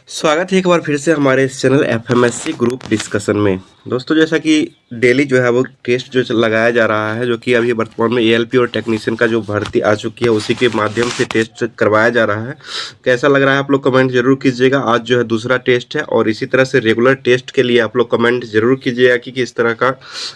स्वागत है एक बार फिर से हमारे इस चैनल एफएमएससी ग्रुप डिस्कशन में। दोस्तों, जैसा कि डेली जो है वो टेस्ट जो लगाया जा रहा है, जो कि अभी वर्तमान में एएलपी और टेक्नीशियन का जो भर्ती आ चुकी है उसी के माध्यम से टेस्ट करवाया जा रहा है। कैसा लग रहा है आप लोग कमेंट जरूर कीजिएगा। आज जो है दूसरा टेस्ट है और इसी तरह से रेगुलर टेस्ट के लिए आप लोग कमेंट जरूर कीजिएगा कि किस तरह का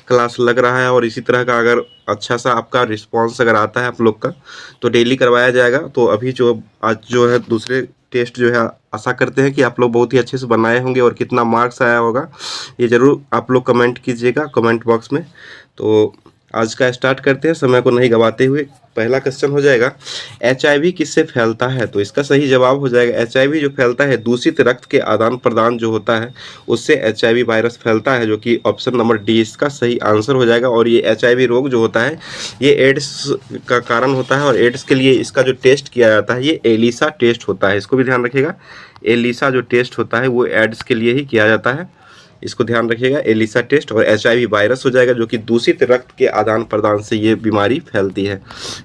क्लास लग रहा है, और इसी तरह का अगर अच्छा सा आपका रिस्पॉन्स अगर आता है आप लोग का तो डेली करवाया जाएगा। तो अभी जो आज जो है दूसरे टेस्ट जो है आशा करते हैं कि आप लोग बहुत ही अच्छे से बनाए होंगे और कितना मार्क्स आया होगा ये ज़रूर आप लोग कमेंट कीजिएगा कमेंट बॉक्स में। तो आज का स्टार्ट करते हैं समय को नहीं गवाते हुए। पहला क्वेश्चन हो जाएगा, एचआईवी किससे फैलता है? तो इसका सही जवाब हो जाएगा, एचआईवी जो फैलता है दूषित रक्त के आदान प्रदान जो होता है उससे एचआईवी वायरस फैलता है, जो कि ऑप्शन नंबर डी इसका सही आंसर हो जाएगा। और ये एचआईवी रोग जो होता है ये एड्स का कारण होता है, और एड्स के लिए इसका जो टेस्ट किया जाता है ये एलिसा टेस्ट होता है। इसको भी ध्यान रखिएगा, एलिसा जो टेस्ट होता है वो एड्स के लिए ही किया जाता है, इसको ध्यान रखिएगा। एलिसा टेस्ट और एचआईवी वायरस हो जाएगा, जो कि दूषित रक्त के आदान प्रदान से ये बीमारी फैलती है।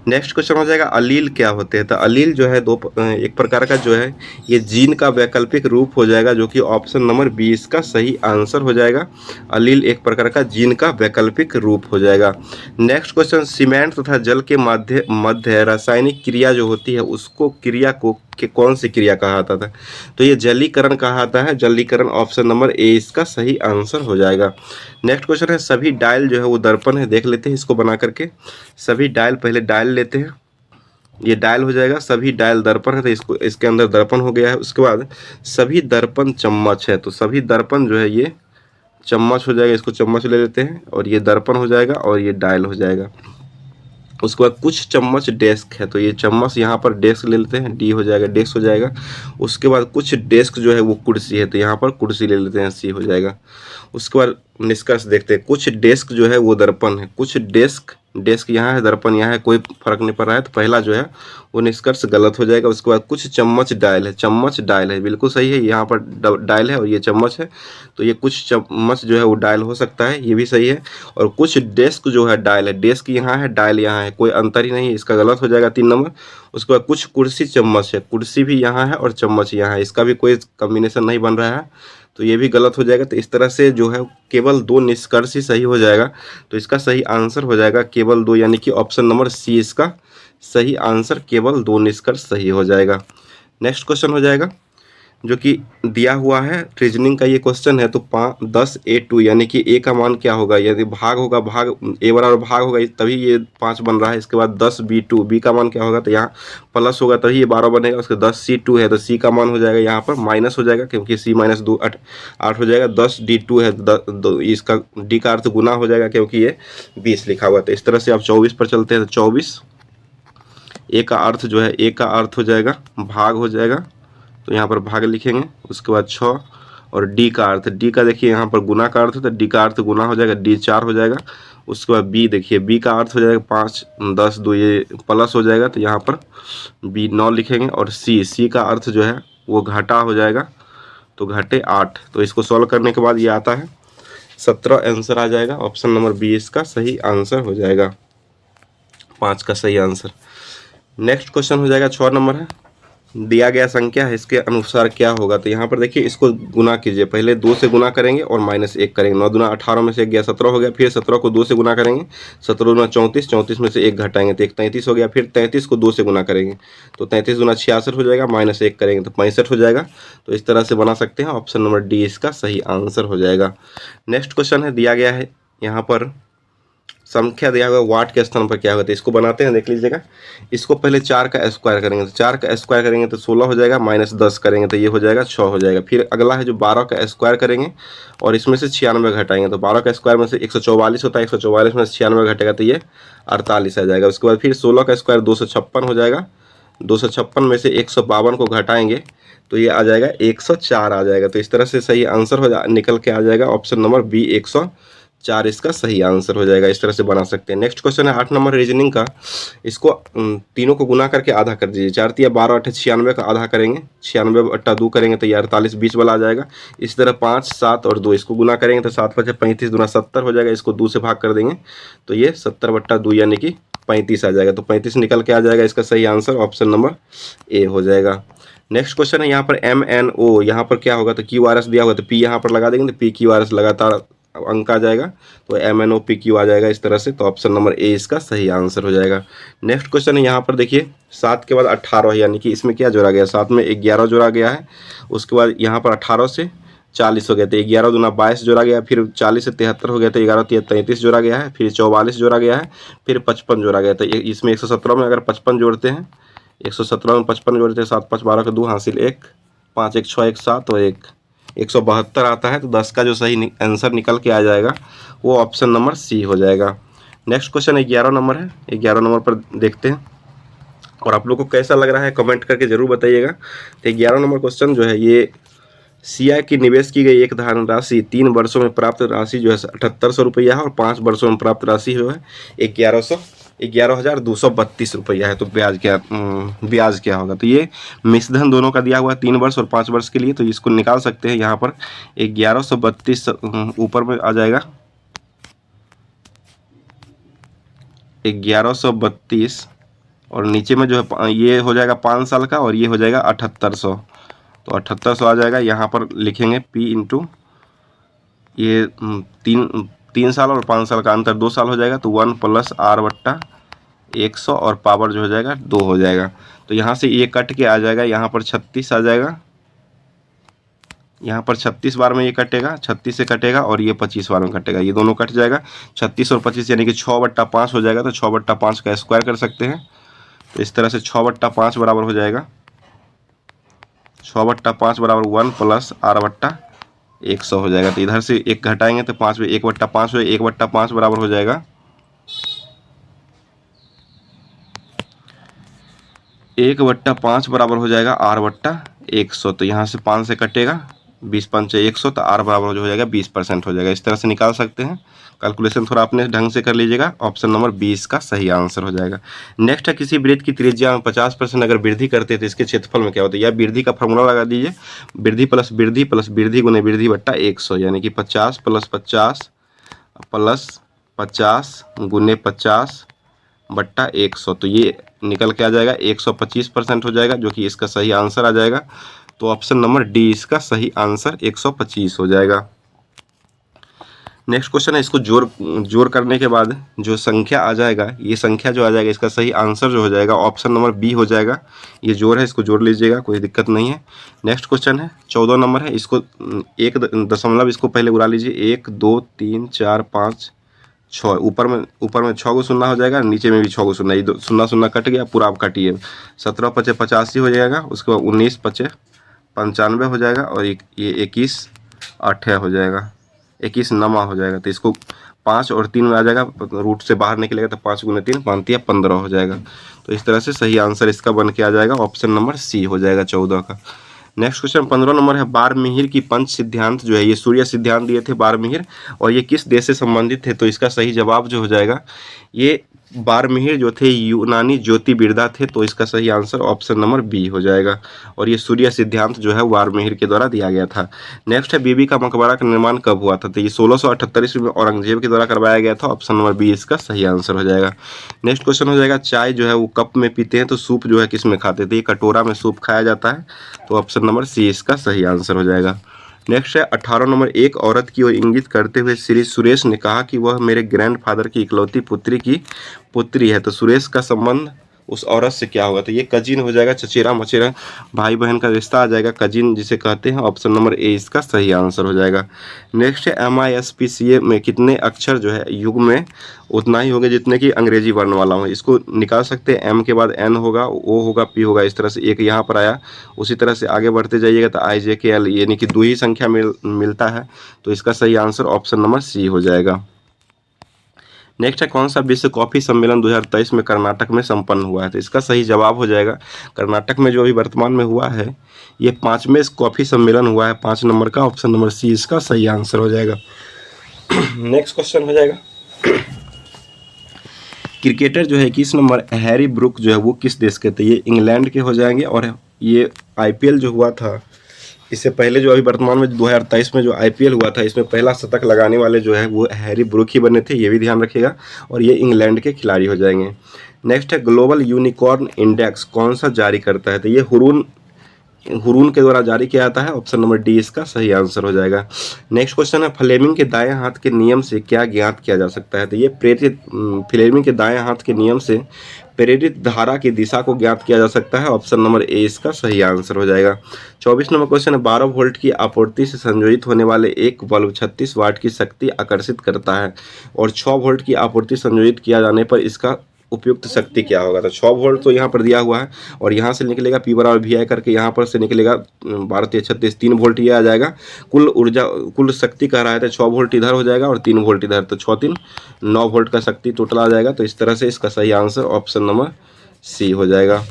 नेक्स्ट क्वेश्चन हो जाएगा, अलील क्या होते हैं? तो अलील जो है एक प्रकार का जो है ये जीन का वैकल्पिक रूप हो जाएगा, जो कि ऑप्शन नंबर 20 का सही आंसर हो जाएगा। अलील एक प्रकार का जीन का वैकल्पिक रूप हो जाएगा। नेक्स्ट क्वेश्चन, सीमेंट तथा जल के मध्य मध्य रासायनिक क्रिया जो होती है उसको क्रिया को कि कौन सी क्रिया कहा जाता था? तो ये जलीकरण कहा जाता है। जलीकरण ऑप्शन नंबर ए इसका सही आंसर हो जाएगा। नेक्स्ट क्वेश्चन है, सभी डायल जो है वो दर्पण है। देख लेते हैं इसको बना करके। सभी डायल, पहले डायल लेते हैं, ये डायल हो जाएगा। सभी डायल दर्पण है तो इसको इसके अंदर दर्पण हो गया है। उसके बाद सभी दर्पण चम्मच है, तो सभी दर्पण जो है ये चम्मच हो जाएगा। इसको चम्मच ले लेते हैं और ये दर्पण हो जाएगा और ये डायल हो जाएगा। उसके बाद कुछ चम्मच डेस्क है, तो ये चम्मच यहाँ पर डेस्क ले लेते हैं, डी हो जाएगा, डेस्क हो जाएगा। उसके बाद कुछ डेस्क जो है वो कुर्सी है, तो यहाँ पर कुर्सी ले लेते हैं, सी हो जाएगा। उसके बाद निष्कर्ष देखते हैं, कुछ डेस्क जो है वो दर्पण है, कुछ डेस्क डेस्क यहाँ है, दर्पण यहाँ है, कोई फर्क नहीं पड़ रहा है, तो पहला जो है वो निष्कर्ष गलत हो जाएगा। उसके बाद कुछ चम्मच डायल है, चम्मच डायल है, बिल्कुल सही है। यहाँ पर डायल है और ये चम्मच है, तो ये कुछ चम्मच जो है वो डायल हो सकता है, ये भी सही है। और कुछ डेस्क जो है डायल है, डेस्क यहाँ है, डायल यहाँ है, कोई अंतर ही नहीं, इसका गलत हो जाएगा 3 नंबर। उसके बाद कुछ कुर्सी चम्मच है, कुर्सी भी यहाँ है और चम्मच यहाँ है, इसका भी कोई कॉम्बिनेशन नहीं बन रहा है, तो ये भी गलत हो जाएगा। तो इस तरह से जो है केवल 2 निष्कर्ष ही सही हो जाएगा, तो इसका सही आंसर हो जाएगा केवल 2, यानी कि ऑप्शन नंबर सी इसका सही आंसर, केवल 2 निष्कर्ष सही हो जाएगा। नेक्स्ट क्वेश्चन हो जाएगा जो कि दिया हुआ है, रीजनिंग का ये क्वेश्चन है। तो 10A2 यानी कि ए का मान क्या होगा? यदि भाग होगा, भाग ए बराबर भाग होगा तभी ये 5 बन रहा है। इसके बाद 10B2, बी का मान क्या होगा? तो यहाँ प्लस होगा तभी ये 12 बनेगा। उसके 10C2 है तो सी का मान हो जाएगा यहाँ पर माइनस हो जाएगा, क्योंकि सी माइनस 2 8 हो जाएगा। 10D2 है तो इसका डी का अर्थ गुना हो जाएगा, क्योंकि ये 20 लिखा हुआ है। तो इस तरह से आप 24 पर चलते हैं, तो 24 ए का अर्थ जो है, ए का अर्थ हो जाएगा भाग हो जाएगा, तो यहाँ पर भाग लिखेंगे। उसके बाद 6 और डी का अर्थ, डी का देखिए यहाँ पर गुना का अर्थ है, तो डी का अर्थ गुना हो जाएगा, डी 4 हो जाएगा। उसके बाद बी देखिए, बी का अर्थ हो जाएगा 5 10 2 ये प्लस हो जाएगा, तो यहाँ पर बी 9 लिखेंगे। और सी, सी का अर्थ जो है वो घाटा हो जाएगा, तो घटे 8। तो इसको सॉल्व करने के बाद ये आता है 17 आंसर आ जाएगा। ऑप्शन नंबर बी इसका सही आंसर हो जाएगा, 5 का सही आंसर। नेक्स्ट क्वेश्चन हो जाएगा 6 नंबर है, दिया गया संख्या है इसके अनुसार क्या होगा? तो यहाँ पर देखिए इसको गुना कीजिए, पहले 2 से गुना करेंगे और -1 करेंगे। 9 दूना 18 में से 1 गया 17 हो गया, फिर 17 को 2 से गुना करेंगे, 17 दूना 34, 34 में से 1 घटाएंगे तो 1 33 हो गया, फिर 33 को 2 से गुना करेंगे तो 33 दूना 66 हो जाएगा, -1 करेंगे तो 65 हो जाएगा। तो इस तरह से बना सकते हैं, ऑप्शन नंबर डी इसका सही आंसर हो जाएगा। नेक्स्ट क्वेश्चन है, दिया गया है यहाँ पर संख्या दिया हुआ वाट के स्थान पर क्या होगा? तो इसको बनाते हैं, देख लीजिएगा। इसको पहले 4 का स्क्वायर करेंगे, तो 4 का स्क्वायर करेंगे तो 16 हो जाएगा, -10 करेंगे तो ये हो जाएगा 6 हो जाएगा। फिर अगला है जो 12 का स्क्वायर करेंगे और इसमें से 96 घटाएंगे, तो 12 का स्क्वायर में से 144 होता है, 144 में से 96 घटेगा तो ये 48 आ जाएगा। उसके बाद फिर 16 का स्क्वायर 256 हो जाएगा, 256 में से 152 को घटाएंगे तो ये आ जाएगा 104 आ जाएगा। तो इस तरह से सही आंसर निकल के आ जाएगा, ऑप्शन नंबर बी 104 इसका सही आंसर हो जाएगा। इस तरह से बना सकते हैं। नेक्स्ट क्वेश्चन है 8 नंबर रीजनिंग का, इसको तीनों को गुना करके आधा कर दीजिए। 4 तिया 12 8 96 का आधा करेंगे, 96 बट्टा 2 करेंगे तो ये 48 20 वाला आ जाएगा। इस तरह 5 7 और 2 इसको गुना करेंगे तो 7 5 35 दूना 70 हो जाएगा। इसको 2 से भाग कर देंगे तो ये 70 बट्टा 2 यानी कि 35 आ जाएगा। तो 35 निकल के आ जाएगा, इसका सही आंसर ऑप्शन नंबर ए हो जाएगा। नेक्स्ट क्वेश्चन है यहाँ पर MNO, यहाँ पर क्या होगा, तो QRS दिया होगा तो P यहाँ पर लगा देंगे तो PQRS लगातार अंक आ जाएगा, तो MNO PQ आ जाएगा इस तरह से। तो ऑप्शन नंबर ए इसका सही आंसर हो जाएगा। नेक्स्ट क्वेश्चन है यहाँ पर देखिए 7 के बाद 18, यानी कि इसमें क्या जोड़ा गया, 7 में 11 जोड़ा गया है, उसके बाद यहाँ पर 18 से 40 हो गया, तो 11 दूना 22 जोड़ा गया, फिर 40 से 73 हो गया, तो 11 33 जोड़ा गया है, फिर 44 जोड़ा गया है, फिर 55 जोड़ा गया। तो इसमें 117 में अगर 55 जोड़ते हैं, 117 में 55 जोड़ते हैं, 7 5 12 का 2 हासिल 1, 5 1 6 1 7 और 172 आता है। तो 10 का जो सही आंसर निकल के आ जाएगा वो ऑप्शन नंबर सी हो जाएगा। नेक्स्ट क्वेश्चन 11 नंबर है, 11 नंबर पर देखते हैं और आप लोग को कैसा लग रहा है कमेंट करके जरूर बताइएगा। तो 11 नंबर क्वेश्चन जो है ये सिया की निवेश की गई एक धनराशि 3 वर्षों में प्राप्त राशि जो है 7800 रुपया है और 5 वर्षों में प्राप्त राशि जो है 11,232 रुपया है। तो ब्याज क्या होगा, तो ये मिश्रधन दोनों का दिया हुआ है 3 वर्ष और 5 वर्ष के लिए, तो इसको निकाल सकते हैं। यहाँ पर 1132 ऊपर में आ जाएगा 1132 और नीचे में जो है ये हो जाएगा 5 साल का और ये हो जाएगा 7800, तो 7800 आ जाएगा। यहाँ पर लिखेंगे P इंटू ये 3 साल और 5 साल का अंतर 2 साल हो जाएगा, तो 1 + R/100 और पावर जो हो जाएगा 2 हो जाएगा। तो यहाँ से ये कट के आ जाएगा, यहाँ पर 36 आ जाएगा, यहाँ पर 36 बार में ये कटेगा, 36 से कटेगा और ये 25 बार में कटेगा, ये दोनों कट जाएगा। 36 और 25 यानी कि 6/5 हो जाएगा, तो 6/5 का स्क्वायर कर सकते हैं। तो इस तरह से 6/5 बराबर हो जाएगा 6/5 बराबर 1 + R/100 हो जाएगा। तो इधर से 1 घटाएंगे तो 5 में 1/5 हो, 1/5 बराबर हो जाएगा 1/5 बराबर हो जाएगा R/100। तो यहाँ से 5 से कटेगा, 20 5 100, तो R बराबर जो हो जाएगा 20% हो जाएगा। इस तरह से निकाल सकते हैं। कैलकुलेशन थोड़ा अपने ढंग से कर लीजिएगा, ऑप्शन नंबर 20 का सही आंसर हो जाएगा। नेक्स्ट है किसी वृत्त की त्रिज्या में 50% अगर वृद्धि करते हैं तो इसके क्षेत्रफल में क्या होता है, या वृद्धि का फॉर्मूला लगा दीजिए, वृद्धि प्लस वृद्धि प्लस वृद्धि गुने वृद्धि बट्टा 100, यानी कि 50 + 50 + 50 गुने 50 बट्टा 100, तो ये निकल के आ जाएगा 125% हो जाएगा, जो कि इसका सही आंसर आ जाएगा। तो ऑप्शन नंबर डी इसका सही आंसर 125 हो जाएगा। नेक्स्ट क्वेश्चन है, इसको जोड़ करने के बाद जो संख्या आ जाएगा, ये संख्या जो आ जाएगा इसका सही आंसर जो हो जाएगा ऑप्शन नंबर बी हो जाएगा। ये जोड़ है, इसको जोड़ लीजिएगा, कोई दिक्कत नहीं है। नेक्स्ट क्वेश्चन है 14 नंबर है, इसको 1 इसको पहले उड़ा लीजिए, 1 2 3 4 5 6, ऊपर में 6 को शून्य हो जाएगा, नीचे में भी 6 को शून्य, ये 0 0 कट गया, पूरा आप काटिए, 17 × 5 = 85 हो जाएगा, उसके बाद 19 × 5 = 95 हो जाएगा और ये 21 × 8 हो जाएगा, 21 नमा हो जाएगा। तो इसको 5 और 3 में आ जाएगा, रूट से बाहर निकलेगा तो 5 × 3 = 15 हो जाएगा। तो इस तरह से सही आंसर इसका बन के आ जाएगा, ऑप्शन नंबर सी हो जाएगा 14 का। नेक्स्ट क्वेश्चन 15 नंबर है, बारहमीर की पंच सिद्धांत जो है, ये सूर्य सिद्धांत दिए थे बारहमीर, और ये किस देश से संबंधित थे, तो इसका सही जवाब जो हो जाएगा, ये बारहमीर जो थे यूनानी ज्योतिर्विद्या थे, तो इसका सही आंसर ऑप्शन नंबर बी हो जाएगा। और ये सूर्य सिद्धांत जो है बारहमीर के द्वारा दिया गया था। नेक्स्ट है, बीबी का मकबरा का निर्माण कब हुआ था, तो ये 1678 ईस्वी में औरंगजेब के द्वारा करवाया गया था, ऑप्शन नंबर बी इसका सही आंसर हो जाएगा। नेक्स्ट क्वेश्चन हो जाएगा, चाय जो है वो कप में पीते हैं, तो सूप जो है किस में खाते थे, ये कटोरा में सूप खाया जाता है, तो ऑप्शन नंबर सी इसका सही आंसर हो जाएगा। नेक्स्ट है 18 नंबर, एक औरत की ओर इंगित करते हुए श्री सुरेश ने कहा कि वह मेरे ग्रैंडफादर की इकलौती पुत्री है, तो सुरेश का संबंध उस औरत से क्या होगा, तो ये कजिन हो जाएगा, चचेरा मचेरा भाई बहन का रिश्ता आ जाएगा, कजिन जिसे कहते हैं, ऑप्शन नंबर ए इसका सही आंसर हो जाएगा। नेक्स्ट है, MISPCA में कितने अक्षर जो है युग में उतना ही होंगे जितने कि अंग्रेजी वर्णमाला हो, इसको निकाल सकते हैं। M के बाद N होगा, O होगा, P होगा, इस तरह से एक यहाँ पर आया, उसी तरह से आगे बढ़ते जाइएगा तो IJKL यानी कि 2 ही संख्या मिलता है, तो इसका सही आंसर ऑप्शन नंबर सी हो जाएगा। नेक्स्ट है, कौन सा विश्व कॉफी सम्मेलन 2023 में कर्नाटक में संपन्न हुआ है, तो इसका सही जवाब हो जाएगा, कर्नाटक में जो अभी वर्तमान में हुआ है ये 5वें कॉफी सम्मेलन हुआ है, 5 नंबर का, ऑप्शन नंबर सी इसका सही आंसर हो जाएगा। नेक्स्ट क्वेश्चन हो जाएगा, क्रिकेटर जो है 21 नंबर हैरी ब्रूक जो है वो किस देश के थे, ये इंग्लैंड के हो जाएंगे। और ये IPL जो हुआ था, इससे पहले जो अभी वर्तमान में 2023 में जो IPL हुआ था, इसमें पहला शतक लगाने वाले जो है वो हैरी ब्रूक ही बने थे, ये भी ध्यान रखिएगा, और ये इंग्लैंड के खिलाड़ी हो जाएंगे। नेक्स्ट है, ग्लोबल यूनिकॉर्न इंडेक्स कौन सा जारी करता है, तो ये हुरून हुरून के द्वारा जारी किया जाता है। ऑप्शन नंबर डी इसका सही आंसर हो जाएगा। नेक्स्ट क्वेश्चन है, फ्लेमिंग के दाएं हाथ के नियम से क्या ज्ञात किया जा सकता है? तो ये फ्लेमिंग के दाएं हाथ के नियम से प्रेरित धारा की दिशा को ज्ञात किया जा सकता है। ऑप्शन नंबर ए इसका सही आंसर हो जाएगा। 24 नंबर क्वेश्चन है, 12 वोल्ट की आपूर्ति से संयोजित होने वाले एक बल्ब 36 वाट की शक्ति आकर्षित करता है और 6 वोल्ट की आपूर्ति संयोजित किया जाने पर इसका उपयुक्त शक्ति क्या होगा? तो 6 वोल्ट तो यहाँ पर दिया हुआ है और यहाँ से निकलेगा P बराबर VI करके, यहाँ पर से निकलेगा 12 36 3 वोल्ट ये आ जाएगा। कुल ऊर्जा कुल शक्ति कह रहा है तो 6 वोल्ट इधर हो जाएगा और 3 वोल्ट इधर, तो 6 3 9 वोल्ट का शक्ति टोटल आ जाएगा। तो इस तरह से इसका सही आंसर ऑप्शन नंबर सी हो जाएगा।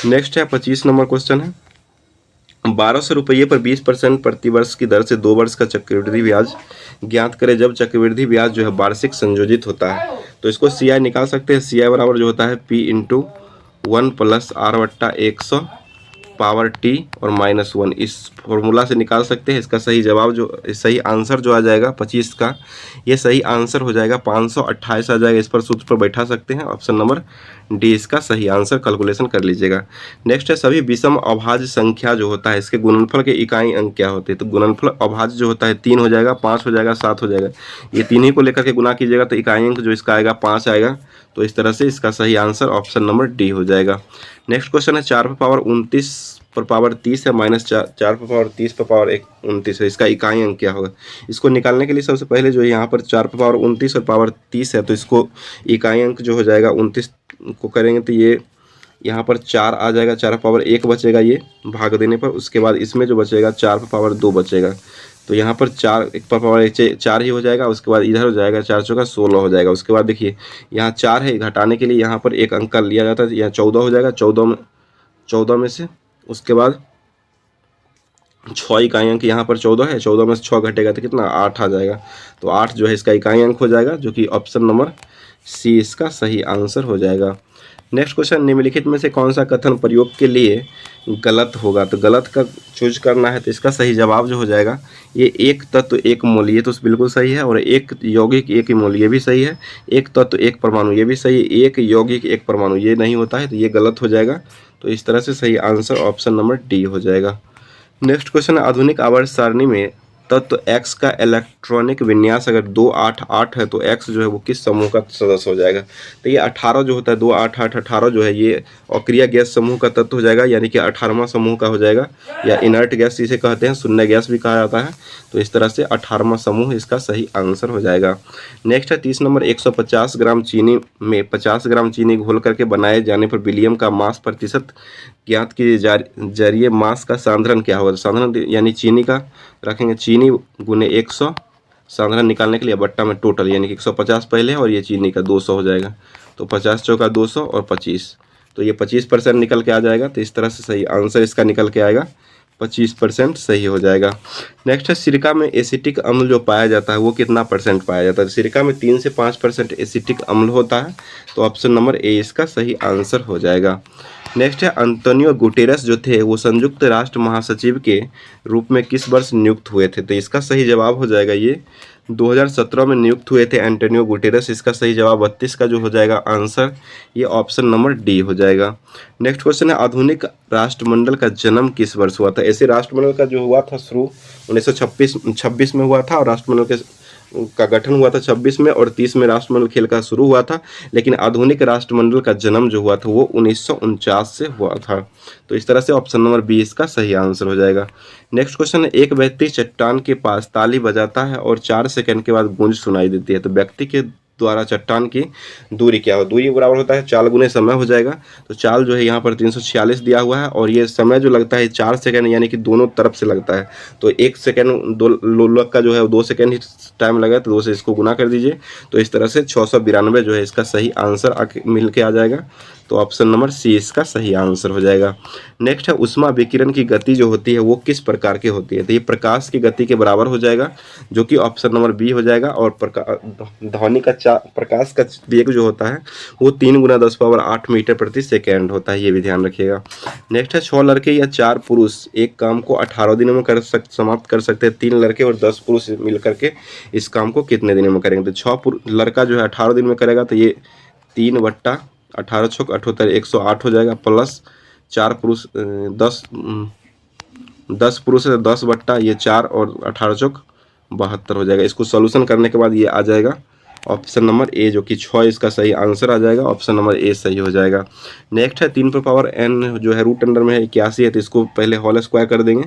नेक्स्ट है 25 नंबर क्वेश्चन है, 1200 रुपये पर 20% प्रतिवर्ष की दर से 2 वर्ष का चक्रवृद्धि ब्याज ज्ञात करें जब चक्रवृद्धि ब्याज जो है वार्षिक संयोजित होता है। तो इसको CI निकाल सकते हैं। CI बराबर जो होता है P इंटू 1 प्लस R बट्टा 100 पावर T और -1, इस फॉर्मूला से निकाल सकते हैं। इसका सही जवाब जो सही आंसर जो आ जाएगा 25 का, ये सही आंसर हो जाएगा 528 आ जाएगा। इस पर सूत्र पर बैठा सकते हैं। ऑप्शन नंबर डी इसका सही आंसर, कैलकुलेशन कर लीजिएगा। नेक्स्ट है, सभी विषम अभाज्य संख्या जो होता है इसके गुणनफल के इकाई अंक क्या होते हैं? तो गुणनफल अभाज्य जो होता है 3 हो जाएगा, 5 हो जाएगा, 7 हो जाएगा। ये तीन ही को लेकर के गुना कीजिएगा तो इकाई अंक जो इसका आएगा 5 आएगा। तो इस तरह से इसका सही आंसर ऑप्शन नंबर डी हो जाएगा। नेक्स्ट क्वेश्चन है, 4 पर पावर 29 पर पावर 30 है माइनस 4 पर पावर 30 पर पावर 29 है, इसका इकाई अंक क्या होगा? इसको निकालने के लिए सबसे पहले जो यहाँ पर 4 पर पावर 29 और पावर 30 है तो इसको इकाई अंक जो हो जाएगा 29 को करेंगे तो ये यहाँ पर 4 आ जाएगा, 4 पर पावर 1 बचेगा ये भाग देने पर। उसके बाद इसमें जो बचेगा 4 पर पावर 2 बचेगा, तो यहाँ पर 4 1 पर पावर 4 ही हो जाएगा। उसके बाद इधर हो जाएगा 4 चौका 16 हो जाएगा। उसके बाद देखिए यहाँ 4 है, घटाने के लिए यहाँ पर एक अंक का लिया जाता है, यहाँ 14 हो जाएगा। 14 में से उसके बाद 6 इकाई अंक यहाँ पर 14 है, 14 में से 6 घटेगा तो कितना 8 आ जाएगा। तो 8 जो है इसका इकाई अंक हो जाएगा, जो कि ऑप्शन नंबर सी इसका सही आंसर हो जाएगा। नेक्स्ट क्वेश्चन, निम्नलिखित में से कौन सा कथन प्रयोग के लिए गलत होगा? तो गलत का चूज करना है। तो इसका सही जवाब जो हो जाएगा, ये एक तत्व एक मोल, ये तो बिल्कुल सही है। और एक यौगिक एक मोल, ये भी सही है। एक तत्व एक परमाणु, ये भी सही है। एक यौगिक एक परमाणु, ये नहीं होता है, तो ये गलत हो जाएगा। तो इस तरह से सही आंसर ऑप्शन नंबर डी हो जाएगा। नेक्स्ट क्वेश्चन है, आधुनिक आवर्त सारणी में तत्व x का इलेक्ट्रॉनिक विन्यास अगर 2 8 8 है तो x जो है वो किस समूह का सदस्य हो जाएगा? तो ये 18 जो होता है 2 8 8 18 जो है ये अक्रिय गैस समूह का तत्व हो जाएगा, यानी कि 18वां समूह का हो जाएगा, या इनर्ट गैस इसे कहते हैं, शून्य गैस भी कहा जाता है। तो इस तरह से 18वां समूह इसका सही आंसर हो जाएगा। नेक्स्ट है 30 नंबर, 150 ग्राम चीनी में 50 ग्राम चीनी घोल करके बनाए जाने पर विलियम का मास प्रतिशत ज्ञात के जरिए मास का सांद्रण क्या होगा? सांद्रण यानी चीनी का रखेंगे, चीनी गुने 100, सांद्रण निकालने के लिए बट्टा में टोटल, यानी कि 150 पहले है और ये चीनी का 200 हो जाएगा। तो 50 चौका 200 और 25, तो ये 25% निकल के आ जाएगा। तो इस तरह से सही आंसर इसका निकल के आएगा, 25% सही हो जाएगा। नेक्स्ट है, सिरका में एसिटिक अम्ल जो पाया जाता है वो कितना % पाया जाता है? सिरका में 3 से 5% एसिटिक अम्ल होता है। तो ऑप्शन नंबर ए इसका सही आंसर हो जाएगा। नेक्स्ट है, अंतोनियो गुटेरस जो थे वो संयुक्त राष्ट्र महासचिव के रूप में किस वर्ष नियुक्त हुए थे? तो इसका सही जवाब हो जाएगा ये 2017 में नियुक्त हुए थे एंटोनियो गुटेरस। इसका सही जवाब 32 का जो हो जाएगा आंसर, ये ऑप्शन नंबर डी हो जाएगा। नेक्स्ट क्वेश्चन है, आधुनिक राष्ट्रमंडल का जन्म किस वर्ष हुआ था? ऐसे राष्ट्रमंडल का जो हुआ था शुरू 1926 में हुआ था, और राष्ट्रमंडल का गठन हुआ था 26 में, और 30 में राष्ट्रमंडल खेल का शुरू हुआ था। लेकिन आधुनिक राष्ट्रमंडल का जन्म जो हुआ था वो 1949 से हुआ था। तो इस तरह से ऑप्शन नंबर बी इसका सही आंसर हो जाएगा। नेक्स्ट क्वेश्चन है, एक व्यक्ति चट्टान के पास ताली बजाता है और 4 सेकंड के बाद गूंज सुनाई देती है, तो व्यक्ति के द्वारा चट्टान की दूरी क्या हो? दूरी बराबर होता है चाल गुने समय हो जाएगा। तो चाल जो है यहाँ पर 346 दिया हुआ है, और ये समय जो लगता है 4 सेकंड, यानी कि दोनों तरफ से लगता है। तो 1 सेकंड दो लोग का जो है 2 सेकंड ही टाइम लगा, तो 2 से इसको गुना कर दीजिए। तो इस तरह से 692 जो है इसका सही आंसर मिल के आ जाएगा। तो ऑप्शन नंबर सी इसका सही आंसर हो जाएगा। नेक्स्ट है, उष्मा विकिरण की गति जो होती है वो किस प्रकार की होती है? तो ये प्रकाश की गति के बराबर हो जाएगा, जो कि ऑप्शन नंबर बी हो जाएगा। और ध्वनि का प्रकाश का वेग जो होता है वो 3 × 10⁸ मीटर प्रति सेकेंड होता है, ये भी ध्यान रखिएगा। नेक्स्ट है, 6 लड़के या 4 पुरुष एक काम को 18 दिनों में समाप्त कर सकते हैं। 3 लड़के और 10 पुरुष मिल करके इस काम को कितने दिनों में करेंगे? तो 6 लड़का जो है 18 दिन में करेगा, तो ये 3/18 × 18 = 108 हो जाएगा, प्लस 4 पुरुष 10 10 पुरुष है तो 10 बट्टा ये 4 और 18 चौक 72 हो जाएगा। इसको सॉल्यूशन करने के बाद ये आ जाएगा ऑप्शन नंबर ए, जो कि 6 इसका सही आंसर आ जाएगा। ऑप्शन नंबर ए सही हो जाएगा। नेक्स्ट है 3 पर पावर n जो है रूट अंडर में है 81 है, तो इसको पहले होल स्क्वायर कर देंगे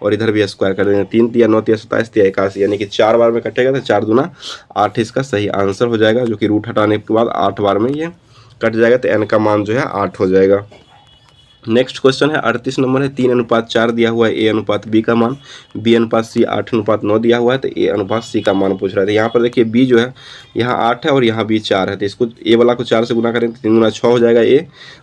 और इधर भी स्क्वायर कर देंगे। 3 तिया 9 तिया 27 तिया 81, यानी कि 4 बार में कटेगा तो 4 दूना 8 इसका सही आंसर हो जाएगा, जो कि रूट हटाने के बाद 8 बार में ये कट जाएगा, तो n का मान जो है 8 हो जाएगा। नेक्स्ट क्वेश्चन है 38 नंबर है 3:4 दिया हुआ है, a अनुपात b का मान, b अनुपात c 8:9 दिया हुआ है, तो a अनुपात c का मान पूछ रहा है। तो यहाँ पर देखिए b जो है यहाँ 8 है और यहाँ b 4 है, तो इसको a वाला को 4 से गुना करें तो 3 दूना 6 हो जाएगा a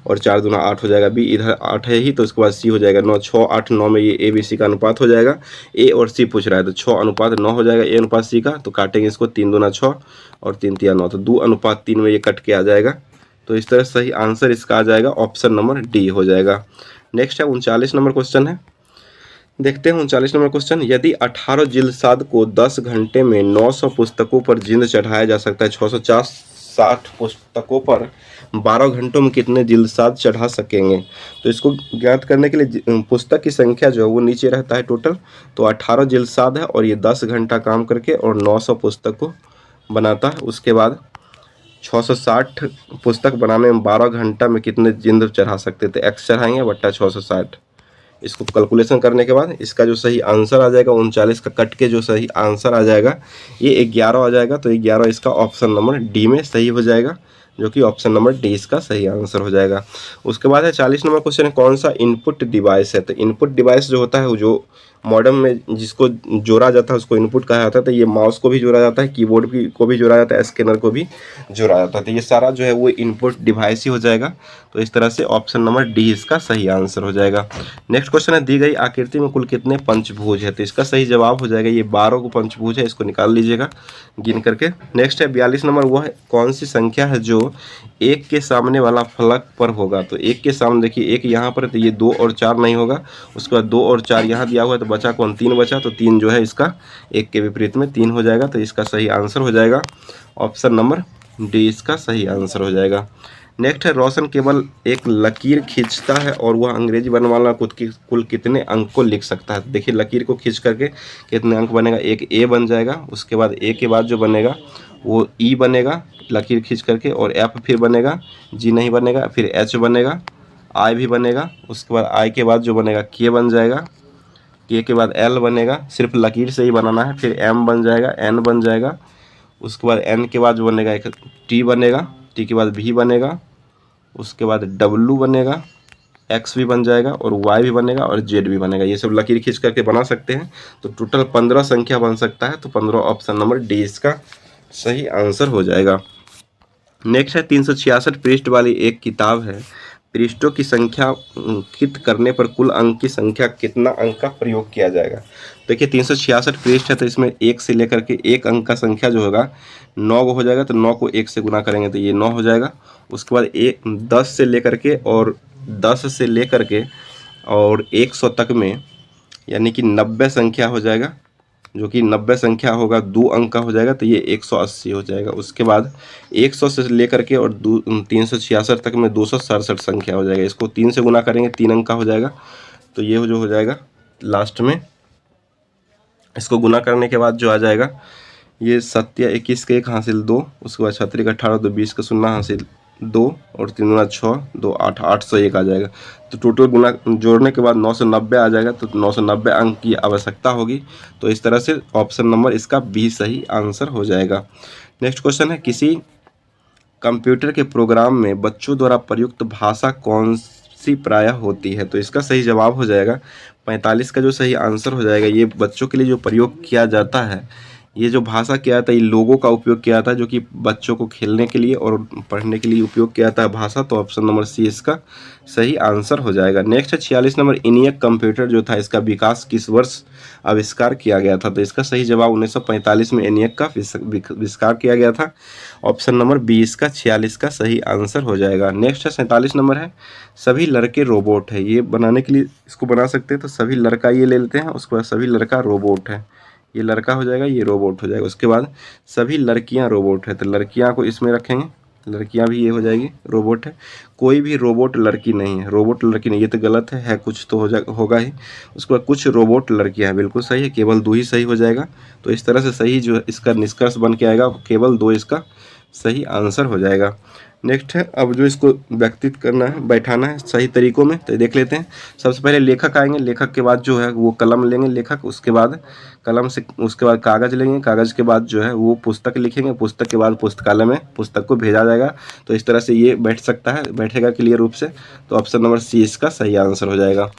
और 4 दूना 8 हो जाएगा b। इधर 8 है ही तो इसके बाद c हो जाएगा 9, 6 8 9 में ये a b c का अनुपात हो जाएगा। a और c पूछ रहा है तो 6:9 हो जाएगा a अनुपात c का, तो काटेंगे इसको 3 दूना 6 और 3 तिया 9, तो 2:3 में ये कट के आ जाएगा। तो इस तरह सही आंसर इसका आ जाएगा ऑप्शन नंबर डी हो जाएगा। नेक्स्ट है 39 नंबर क्वेश्चन है, देखते हैं 39 नंबर क्वेश्चन। यदि 18 जिल्साद को 10 घंटे में 900 पुस्तकों पर जिंद चढ़ाया जा सकता है, 660 पुस्तकों पर 12 घंटों में कितने जिल्साद चढ़ा सकेंगे? तो इसको ज्ञात करने के लिए पुस्तक की संख्या जो है वो नीचे रहता है टोटल, तो 18 जिल्साद है और ये 10 घंटा काम करके और 900 पुस्तक को बनाता है। उसके बाद 660 पुस्तक बनाने में 12 घंटा में कितने जिंद चढ़ा सकते थे? x चढ़ाएंगे बट्टा 660। इसको कैलकुलेशन करने के बाद इसका जो सही आंसर आ जाएगा 39 का कट के जो सही आंसर आ जाएगा ये 11 आ जाएगा। तो 11 इसका ऑप्शन नंबर डी में सही हो जाएगा, जो कि ऑप्शन नंबर डी इसका सही आंसर हो जाएगा। उसके बाद है 40 नंबर क्वेश्चन है, कौन सा इनपुट डिवाइस है? तो इनपुट डिवाइस जो होता है वो जो मॉडेम में जिसको जोड़ा जाता है उसको इनपुट कहा जाता है। तो ये माउस को भी जोड़ा जाता है, कीबोर्ड भी को भी जोड़ा जाता है, स्कैनर को भी जोड़ा जाता है। तो ये सारा जो है वो इनपुट डिवाइस ही हो जाएगा। तो इस तरह से ऑप्शन नंबर डी इसका सही आंसर हो जाएगा। नेक्स्ट क्वेश्चन है, दी गई आकृति में कुल कितने पंचभुज है? तो इसका सही जवाब हो जाएगा ये 12 को पंचभुज है, इसको निकाल लीजिएगा गिन करके। नेक्स्ट है 42 नंबर, वह कौन सी संख्या है जो एक के सामने वाला फलक पर होगा? तो एक के सामने देखिए एक यहाँ पर है तो ये 2 और 4 नहीं होगा, उसके बाद 2 और 4 यहाँ दिया हुआ है तो बचा कौन? 3 बचा, तो 3 जो है इसका एक के विपरीत में 3 हो जाएगा। तो इसका सही आंसर हो जाएगा ऑप्शन नंबर डी इसका सही आंसर हो जाएगा। नेक्स्ट है, रोशन केवल एक लकीर खींचता है और वह अंग्रेजी वर्णमाला कुल कितने अंक को लिख सकता है? देखिए लकीर को खींच करके कितने अंक बनेगा? एक ए बन जाएगा, उसके बाद ए के बाद जो बनेगा वो ई बनेगा लकीर खींच करके, और एफ फिर बनेगा, जी नहीं बनेगा, फिर एच बनेगा, आई भी बनेगा, उसके बाद आई के बाद जो बनेगा के बन जाएगा, के के बाद एल बनेगा, सिर्फ लकीर से ही बनाना है, फिर एम बन जाएगा, एन बन जाएगा, उसके बाद एन के बाद जो बनेगा एक टी बनेगा, टी के बाद भी बनेगा, उसके बाद डब्लू बनेगा, एक्स भी बन जाएगा और वाई भी बनेगा और जेड भी बनेगा। ये सब लकीर खींच करके बना सकते हैं। तो टोटल 15 संख्या बन सकता है, तो 15 ऑप्शन नंबर डी इसका सही आंसर हो जाएगा। नेक्स्ट है 366 पृष्ठ वाली एक किताब है, पृष्ठों की संख्या अंकित करने पर कुल अंक की संख्या कितना अंक का प्रयोग किया जाएगा? देखिए 366 पृष्ठ है तो इसमें 1 से लेकर के एक अंक का संख्या जो होगा 9 हो जाएगा, तो 9 को 1 से गुना करेंगे तो ये 9 हो जाएगा। उसके बाद 10 से लेकर के और 10 से लेकर के और 100 तक में यानी कि 90 संख्या हो जाएगा, जो कि 90 संख्या होगा 2 अंक का हो जाएगा, तो ये 180 हो जाएगा। उसके बाद 100 से लेकर के और 366 तक में 267 संख्या हो जाएगा, इसको 3 से गुना करेंगे 3 अंक का हो जाएगा, तो ये जो हो जाएगा लास्ट में इसको गुना करने के बाद जो आ जाएगा ये 21 के 1 हासिल 2, उसके बाद 36 का 18 तो 20 का 0 हासिल 2 और 3 गुना 6 2 8 801 आ जाएगा। तो टोटल गुना जोड़ने के बाद 990 आ जाएगा, तो 990 अंक की आवश्यकता होगी। तो इस तरह से ऑप्शन नंबर इसका बी सही आंसर हो जाएगा। नेक्स्ट क्वेश्चन है, किसी कंप्यूटर के प्रोग्राम में बच्चों द्वारा प्रयुक्त भाषा कौन सी प्रायः होती है? तो इसका सही जवाब हो जाएगा 45 का जो सही आंसर हो जाएगा। ये बच्चों के लिए जो प्रयोग किया जाता है, ये जो भाषा किया जाता है ये लोगों का उपयोग किया जाता है, जो कि बच्चों को खेलने के लिए और पढ़ने के लिए उपयोग किया जाता है भाषा। तो ऑप्शन नंबर सी इसका सही आंसर हो जाएगा। नेक्स्ट है 46 नंबर, इनियक कंप्यूटर जो था इसका विकास किस वर्ष आविष्कार किया गया था? तो इसका सही जवाब 1945 में एनियक का आविष्कार किया गया था। ऑप्शन नंबर बी इसका 46 का सही आंसर हो जाएगा। नेक्स्ट है 47 नंबर है, सभी लड़के रोबोट है। ये बनाने के लिए इसको बना सकते हैं, तो सभी लड़का ये ले लेते हैं, उसके बाद सभी लड़का रोबोट है, ये लड़का हो जाएगा, ये रोबोट हो जाएगा। उसके बाद सभी लड़कियां रोबोट है, तो लड़कियां को इसमें रखेंगे, लड़कियां भी ये हो जाएगी, रोबोट है। कोई भी रोबोट लड़की नहीं है, रोबोट लड़की नहीं, ये तो गलत है कुछ तो होगा ही। उसके बाद कुछ रोबोट लड़कियां हैं, बिल्कुल सही है, केवल 2 ही सही हो जाएगा। तो इस तरह से सही जो है इसका निष्कर्ष बन के आएगा, केवल 2 इसका सही आंसर हो जाएगा। नेक्स्ट है, अब जो इसको व्यक्तित करना है, बैठाना है सही तरीकों में, तो देख लेते हैं। सबसे पहले लेखक आएंगे, लेखक के बाद जो है वो कलम लेंगे लेखक, उसके बाद कलम से उसके बाद कागज़ लेंगे, कागज़ के बाद जो है वो पुस्तक लिखेंगे, पुस्तक के बाद पुस्तकालय में पुस्तक को भेजा जाएगा। तो इस तरह से ये बैठ सकता है, बैठेगा क्लियर रूप से। तो ऑप्शन नंबर सी इसका सही आंसर हो जाएगा।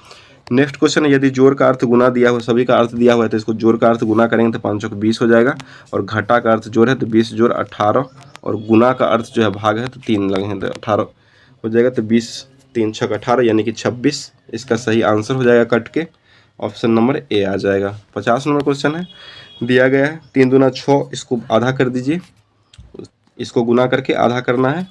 नेक्स्ट क्वेश्चन है, यदि जोड़ का अर्थ गुना दिया हुआ, सभी का अर्थ दिया हुआ है, तो इसको जोड़ का अर्थ गुना करेंगे तो 5 को 20 हो जाएगा। और घटा का अर्थ जोड़ है तो 20 जोड़ 18, और गुना का अर्थ जो है भाग है तो 3 लगे हैं तो 18 हो जाएगा। तो 20 3 6 18 यानी कि 26 इसका सही आंसर हो जाएगा कट के। ऑप्शन नंबर ए आ जाएगा। 50 नंबर क्वेश्चन है, दिया गया है 3 दूना 6, इसको आधा कर दीजिए, इसको गुना करके आधा करना है।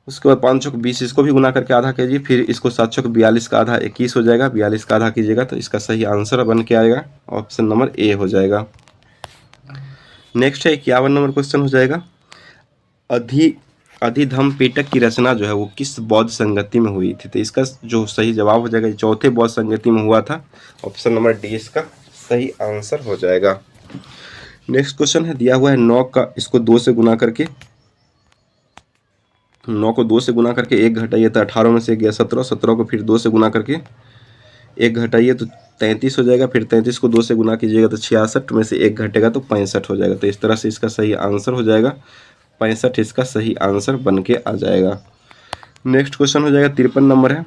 उसके बाद 5 चौक 20, इसको भी गुना करके आधा कीजिए, फिर इसको 7 चौक 42 का आधा 21 हो जाएगा, 42 का आधा कीजिएगा तो इसका सही आंसर बन के आएगा, ऑप्शन नंबर ए हो जाएगा। नेक्स्ट है 51 नंबर क्वेश्चन हो जाएगा, अधिधम पिटक की रचना जो है वो किस बौद्ध संगति में हुई थी? तो इसका जो सही जवाब हो जाएगा चौथे बौद्ध संगति में हुआ था, ऑप्शन नंबर डी इसका सही आंसर हो जाएगा। नेक्स्ट क्वेश्चन है, दिया हुआ है 9 का, इसको 2 से गुना करके, 9 को 2 से गुना करके 1 घटाइए तो 18 में से 1 गया 17, 17 को फिर 2 से गुना करके 1 घटाइए तो 33 हो जाएगा, फिर 33 को 2 से गुना कीजिएगा तो 66 में से 1 घटेगा तो 65 हो जाएगा। तो इस तरह से इसका सही आंसर हो जाएगा 65, इसका सही आंसर बन के आ जाएगा। नेक्स्ट क्वेश्चन हो जाएगा 53 नंबर है,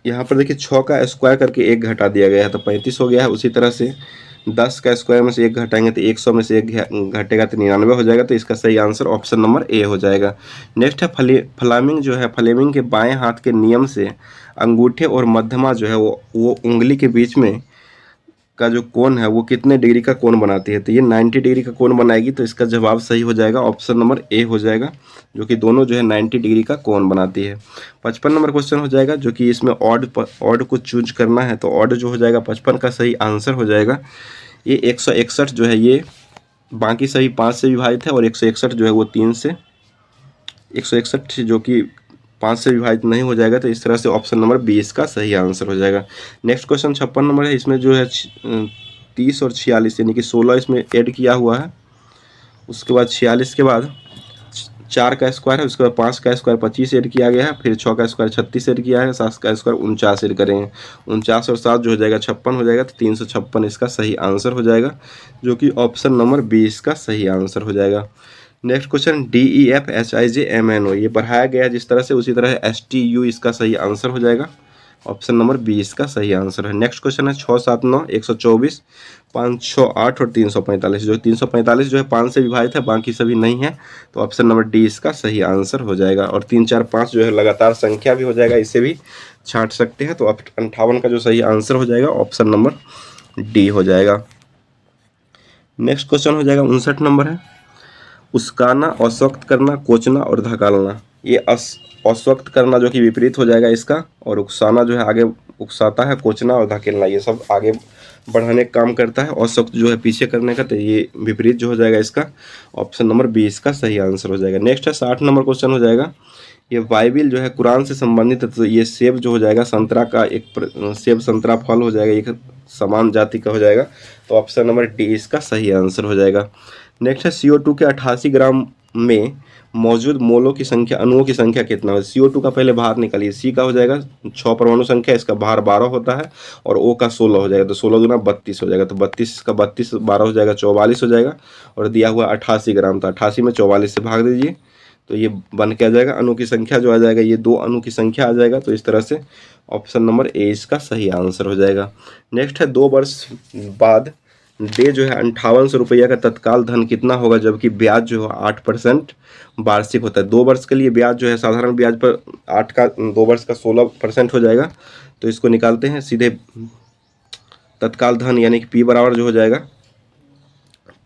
यहाँ पर देखिए 6 का स्क्वायर करके 1 घटा दिया गया है तो 35 हो गया है। उसी तरह से 10 का स्क्वायर में से 1 घटाएंगे तो 100 में से 1 घटेगा तो 99 हो जाएगा। तो इसका सही आंसर ऑप्शन नंबर ए हो जाएगा। नेक्स्ट है फ्लेमिंग जो है, फ्लेमिंग के बाएं हाथ के नियम से अंगूठे और मध्यमा जो है वो उंगली के बीच में का जो कोण है वो कितने डिग्री का कोण बनाती है? तो ये 90 डिग्री का कोण बनाएगी। तो इसका जवाब सही हो जाएगा, ऑप्शन नंबर ए हो जाएगा, जो कि दोनों जो है 90 डिग्री का कोण बनाती है। 55 नंबर क्वेश्चन हो जाएगा, जो कि इसमें ऑड को चूज करना है। तो ऑड जो हो जाएगा 55 का सही आंसर हो जाएगा। ये 161 जो है ये बाकी सभी 5 से विभाजित है, और 161 जो है वो 3 से, 161 जो कि 5 से विभाजित नहीं हो जाएगा। तो इस तरह से ऑप्शन नंबर 20 का सही आंसर हो जाएगा। नेक्स्ट क्वेश्चन 56 नंबर है, इसमें जो है 30 और 46 यानी कि 16 इसमें ऐड किया हुआ है। उसके बाद 46 के बाद 4 का स्क्वायर है, उसके बाद 5 का स्क्वायर 25 ऐड किया गया है, फिर 6 का स्क्वायर 36 ऐड किया है, 7 का स्क्वायर 49 ऐड करेंगे, 49 और 7 जो हो जाएगा 56 हो जाएगा। तो 356 इसका सही आंसर हो जाएगा, जो कि ऑप्शन नंबर 20 का सही आंसर हो जाएगा। नेक्स्ट क्वेश्चन DEFHIJMNO ये पढ़ाया गया जिस तरह से, उसी तरह STU इसका सही आंसर हो जाएगा, ऑप्शन नंबर 20 का सही आंसर है। नेक्स्ट क्वेश्चन है 6 7 9 124 508 और 345, जो 345 जो है 5 से विभाजित है, बाकी सभी नहीं है। तो ऑप्शन नंबर डी इसका सही आंसर हो जाएगा। और 3 4 5 जो है लगातार संख्या भी हो जाएगा, इसे भी छांट सकते हैं। तो 58 का जो सही आंसर हो जाएगा ऑप्शन नंबर डी हो जाएगा। नेक्स्ट क्वेश्चन हो जाएगा 59 नंबर है, उस्काना, अस्वक्त करना, कोचना और धकालना। ये अस्वक्त करना जो कि विपरीत हो जाएगा इसका, और उकसाना जो है आगे उकसाता है, कोचना और धकेलना ये सब आगे बढ़ाने का काम करता है, अस्वक्त जो है पीछे करने का। तो ये विपरीत जो हो जाएगा इसका, ऑप्शन नंबर 20 का सही आंसर हो जाएगा। नेक्स्ट है 60 नंबर क्वेश्चन हो जाएगा, ये बाइबिल जो है कुरान से संबंधित है। तो ये सेब जो हो जाएगा संतरा का एक सेब संतरा फल हो जाएगा, एक समान जाति का हो जाएगा। तो ऑप्शन नंबर डी इसका सही आंसर हो जाएगा। नेक्स्ट है CO2 के 88 ग्राम में मौजूद मोलों की संख्या, अणुओं की संख्या कितना है? CO2 का पहले बाहर निकालिए, C का हो जाएगा 6 परमाणु संख्या, इसका बाहर 12 होता है, और O का 16 हो जाएगा। तो 16 गुना 32 हो जाएगा, तो 32 का 32 12 हो जाएगा 44 हो जाएगा, और दिया हुआ 88 ग्राम, तो 88 में 44 से भाग दीजिए तो ये बन के आ जाएगा। अणु की संख्या जो आ जाएगा ये 2 अणु की संख्या आ जाएगा। तो इस तरह से ऑप्शन नंबर ए इसका सही आंसर हो जाएगा। नेक्स्ट है 2 वर्ष बाद डे जो है 5800 रुपया का तत्काल धन कितना होगा, जबकि ब्याज जो है 8% वार्षिक होता है। 2 वर्ष के लिए ब्याज जो है साधारण ब्याज पर 8 का 2 वर्ष का 16% हो जाएगा। तो इसको निकालते हैं सीधे, तत्काल धन यानी कि P बराबर जो हो जाएगा,